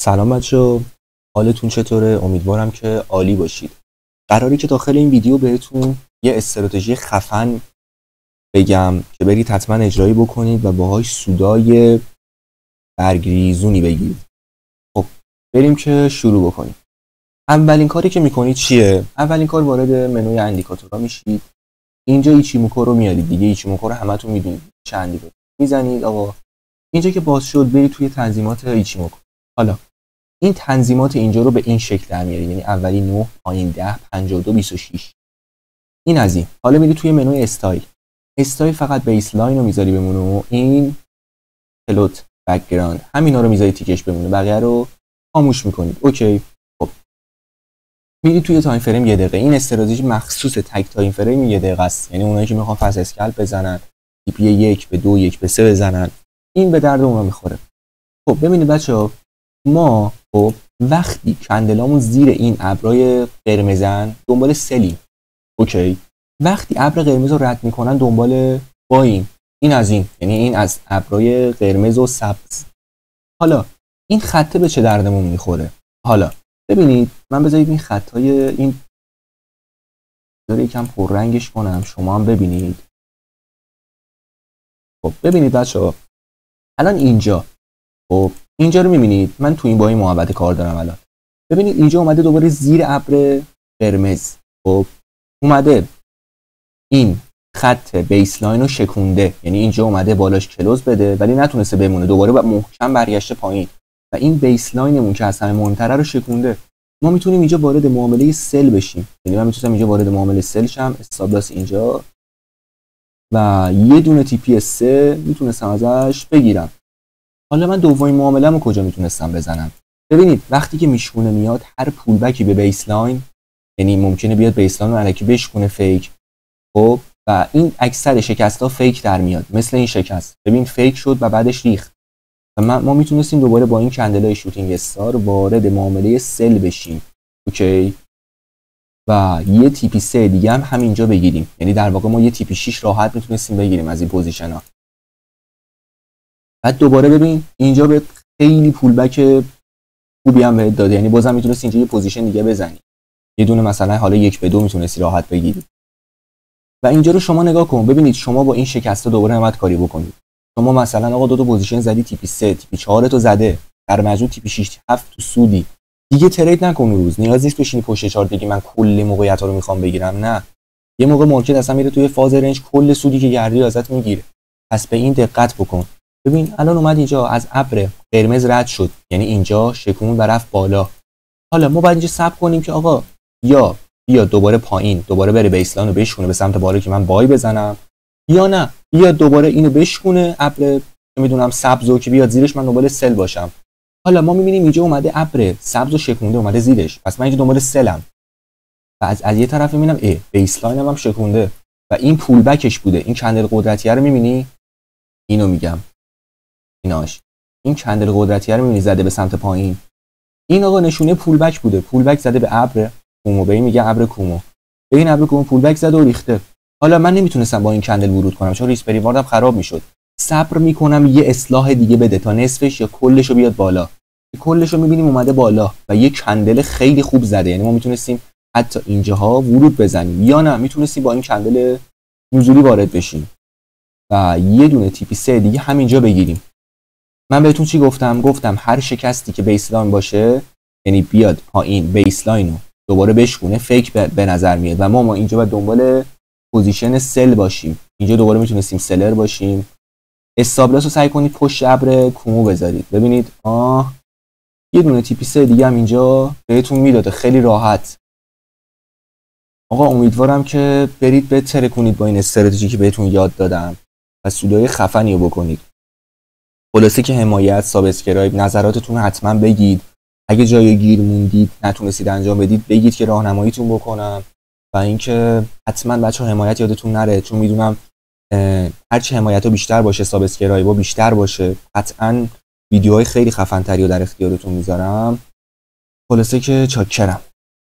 سلام بچه‌ها، حالتون چطوره؟ امیدوارم که عالی باشید. قراری که داخل این ویدیو بهتون یه استراتژی خفن بگم که برید حتما اجرایی بکنید و باهاش سودای برگریزونی بگیرید. خب بریم که شروع بکنیم. اولین کاری که میکنید چیه؟ اولین کار وارد منوی اندیکاتورها میشید. اینجا ایچیموکو رو میارید دیگه. ایچیموکو رو همتون میدونید. چه اندیکاتور میزنید آقا. اینجا که باز شد برید توی تنظیمات ایچیموکو. حالا این تنظیمات اینجا رو به این شکل در میارید، یعنی اولی 9 پایین 10 52 26. این از این. حالا میری توی منوی استایل فقط بیسلاین رو میذاری بمونه، این پلوت بک‌گراند همینا رو میذاری تیکش بمونه، بقیه رو خاموش میکنید. اوکی. خب میری توی تایم فریم 1 دقیقه. این استراتژی مخصوص تک تایم فریم 1 دقیقه است، یعنی اونایی که میخوان فاست اسکلپ بزنن، تیپی 1 به 2 1 به 3 بزنن، این به درد اونا میخوره. خب ببینید بچه‌ها، ما خب وقتی کندلامون زیر این ابرای قرمزن دنبال سلیم. اوکی. وقتی ابر قرمز رو رد میکنن دنبال باین. این از این، یعنی این از ابرای قرمز و سبز. حالا این خطه به چه دردمون میخوره؟ حالا ببینید، من بذارید این خطای این داره یکم پررنگش کنم شما هم ببینید. خب ببینید بچه‌ها، الان اینجا خب اینجا رو میبینید، من تو این با این محوطه کار دارم. الان ببینید اینجا اومده دوباره زیر ابر قرمز، خب اومده این خط بیسلاین رو شکونده، یعنی اینجا اومده بالاش کلوز بده ولی نتونسته بمونه، دوباره محکم برگشته پایین و این بیسلاینمون که از همه مهمتره رو شکونده. ما میتونیم اینجا وارد معامله سل بشیم، یعنی من میتونم اینجا وارد معامله سل شم، استاپ لاس اینجا و یه دونه تی پی 3 میتونستم ازش بگیرم. حالا من دومین معامله‌مو کجا میتونستم بزنم؟ ببینید وقتی که میشونه میاد هر پولبکی به بیسلاین، یعنی ممکنه بیاد بیسلاین رو الکی بشکونه فیک، خب و این اکثر شکست‌ها فیک در میاد، مثل این شکست. ببین فیک شد و بعدش ریخت و ما میتونستیم دوباره با این کندلای شوتینگ استار وارد معامله سل بشیم. اوکی. و یه تیپی 3 دیگه هم همینجا بگیریم، یعنی در واقع ما یه تیپی 6 راحت میتونستیم بگیریم از این پوزیشن‌ها. بعد دوباره ببین اینجا به خیلی پولبک خوبی هم بهت داده، یعنی بازم میتونستی اینجا یه پوزیشن دیگه بزنی، یه دونه مثلا حالا 1 به 2 میتونستی راحت بگیری. و اینجا رو شما نگاه کن، ببینید شما با این شکسته دوباره نباید کاری بکنید. شما مثلا آقا 2 تا پوزیشن زدی، تیپی 3 تیپی 4 تو زده، در مجموع تیپی 6 7 تو سودی دیگه. ترید نکن روز، نیاز نیست بشینی پشت چارت بگی من کل موقعیت ها رو میخوام بگیرم. نه، یه موقع مارکت اصلا میره توی فاز رنج، کل سودی که گردی ازت میگیره. پس به این دقت بکن. ببین الان اومد اینجا از ابر قرمز رد شد، یعنی اینجا شکون و رفت بالا. حالا ما باید اینجا صبر کنیم که آقا یا دوباره پایین، دوباره بره بیسلاین رو بشکونه به سمت بالا که من بای بزنم، یا نه یا دوباره اینو بشکونه ابر نمیدونم سبزو که بیاد زیرش، من دنبال سل باشم. حالا ما میبینیم اینجا اومده ابر سبز و شکونده اومده زیرش، پس من اینجا دنبال سلم. و از یه طرف میبینم بیسلاینم هم شکونده و این پول بکش بوده. این کندل قدرتیه رو میبینی، اینو میگم ایناش، این کندل قدرتیه رو میبینی زده به سمت پایین. این آقا نشونه پول بک بوده، پول بک زده به ابر کومو، به این میگه ابر کومو، به این ابر کومو پول بک زده و ریخته. حالا من نمیتونستم با این کندل ورود کنم چون ریس پریواردم خراب میشد. صبر میکنم یه اصلاح دیگه بده تا نصفش یا کلش رو بیاد بالا. کلش رو میبینیم اومده بالا و یه کندل خیلی خوب زده، یعنی ما میتونستیم حتی اینجاها ورود بزنیم، یا نه میتونستیم با این کندل نزولی وارد بشیم و یه دونه تیپی 3 دیگه همینجا بگیریم. من بهتون چی گفتم هر شکستی که بیسلاین باشه، یعنی بیاد پایین بیسلاین رو دوباره بشکونه، فیک به نظر میاد و ما اینجا باید دنبال پوزیشن سل باشیم. اینجا دوباره میتونستیم سلر باشیم. استاپ لاس رو سعی کنید پشت ابر کومو بذارید. ببینید یه دونه تیپی 3 دیگه هم اینجا بهتون میداده خیلی راحت. آقا امیدوارم که برید بترکونید با این استراتژی که بهتون یاد دادم و سودای خفنی رو بکنید. خلاصه که حمایت، سابسکرایب، نظراتتون حتما بگید. اگه جای گیر موندید نتونستید انجام بدید بگید که راهنماییتون بکنم. و اینکه حتما بچه‌ها حمایت یادتون نره، چون میدونم هرچی حمایت‌ها بیشتر باشه، سابسکرایب‌ها بیشتر باشه، قطعاً ویدیوهای خیلی خفن‌تری رو در اختیارتون میذارم. خلاصه که چاکرم.